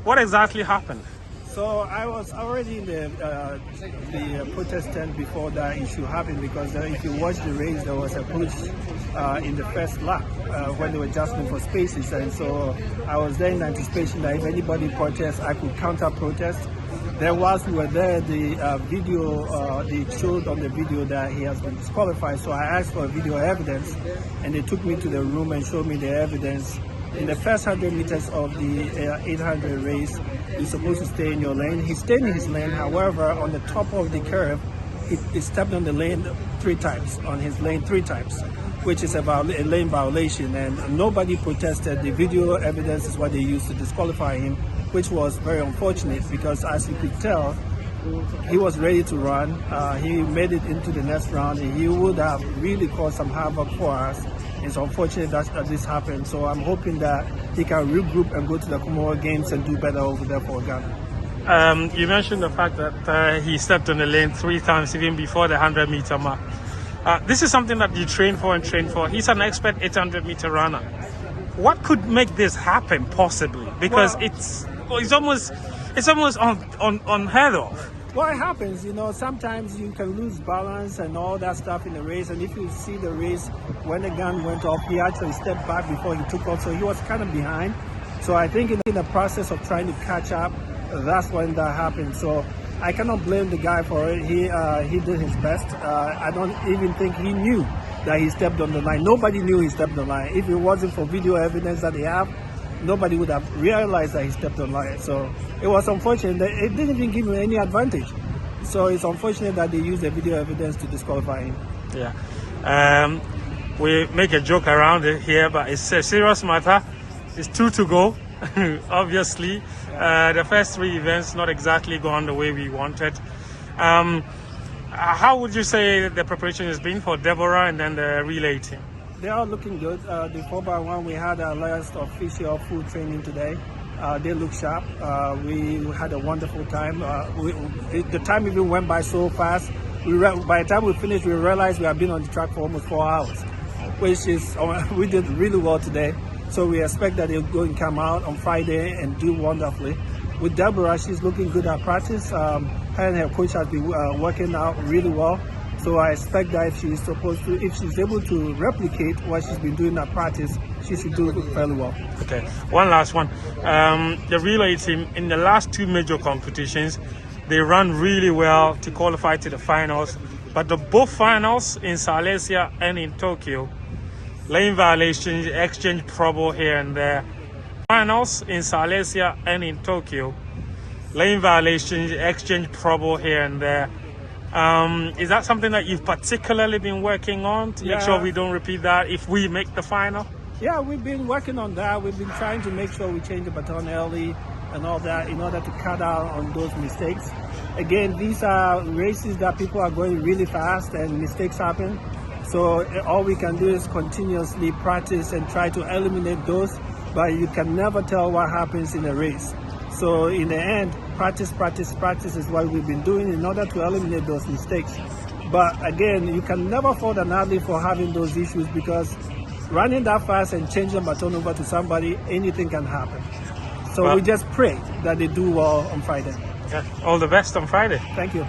What exactly happened? So I was already in the protest tent before that issue happened, because if you watch the race, there was a push in the first lap when they were adjusting for spaces, and so I was there in anticipation that if anybody protests, I could counter protest. Then whilst we were there, the video, they showed on the video that he has been disqualified. So I asked for video evidence, and they took me to the room and showed me the evidence. In the first 100 meters of the 800 race, you're supposed to stay in your lane. He stayed in his lane. However, on the top of the curve, he stepped on the lane 3 times, on his lane 3 times, which is about a lane violation. And nobody protested. The video evidence is what they used to disqualify him, which was very unfortunate, because as you could tell, he was ready to run. He made it into the next round, and he would have really caused some havoc for us. It's unfortunate that this happened, so I'm hoping that he can regroup and go to the Commonwealth Games and do better over there for Ghana. You mentioned the fact that he stepped on the lane 3 times even before the 100-meter mark. This is something that you train for. He's an expert 800-meter runner. What could make this happen possibly? Because it's almost unheard of. What happens, sometimes you can lose balance and all that stuff in the race. And if you see the race, when the gun went off, he actually stepped back before he took off. So he was kind of behind. So I think in the process of trying to catch up, that's when that happened. So I cannot blame the guy for it. He did his best. I don't even think he knew that he stepped on the line. Nobody knew he stepped on the line. If it wasn't for video evidence that they have, nobody would have realized that he stepped on line. So it was unfortunate that it didn't even give him any advantage. So it's unfortunate that they used the video evidence to disqualify him. Yeah. We make a joke around it here, but it's a serious matter. It's 2 to go. Obviously, the first 3 events not exactly gone the way we wanted. How would you say the preparation has been for Deborah and then the relay team? They are looking good. The 4x1, we had our last official full training today. They look sharp. We had a wonderful time. The time even went by so fast. By the time we finished, we realized we have been on the track for almost 4 hours, which is, we did really well today. So we expect that they'll go and come out on Friday and do wonderfully. With Deborah, she's looking good at practice. Her and her coach has been working out really well. So I expect that if she's able to replicate what she's been doing at practice, she should do fairly well. Okay, one last one. The relay team, in the last 2 major competitions, they ran really well to qualify to the finals. But both finals in Silesia and in Tokyo, lane violations, exchange trouble here and there. Finals in Silesia and in Tokyo, lane violations, exchange trouble here and there. Is that something that you've particularly been working on to make sure we don't repeat that if we make the final? Yeah, we've been working on that. We've been trying to make sure we change the baton early and all that in order to cut down on those mistakes. Again, these are races that people are going really fast and mistakes happen. So all we can do is continuously practice and try to eliminate those, but you can never tell what happens in a race. So in the end, practice is what we've been doing in order to eliminate those mistakes. But again, you can never fault an athlete for having those issues, because running that fast and changing the baton over to somebody, anything can happen. So we just pray that they do well on Friday. Yeah, all the best on Friday. Thank you.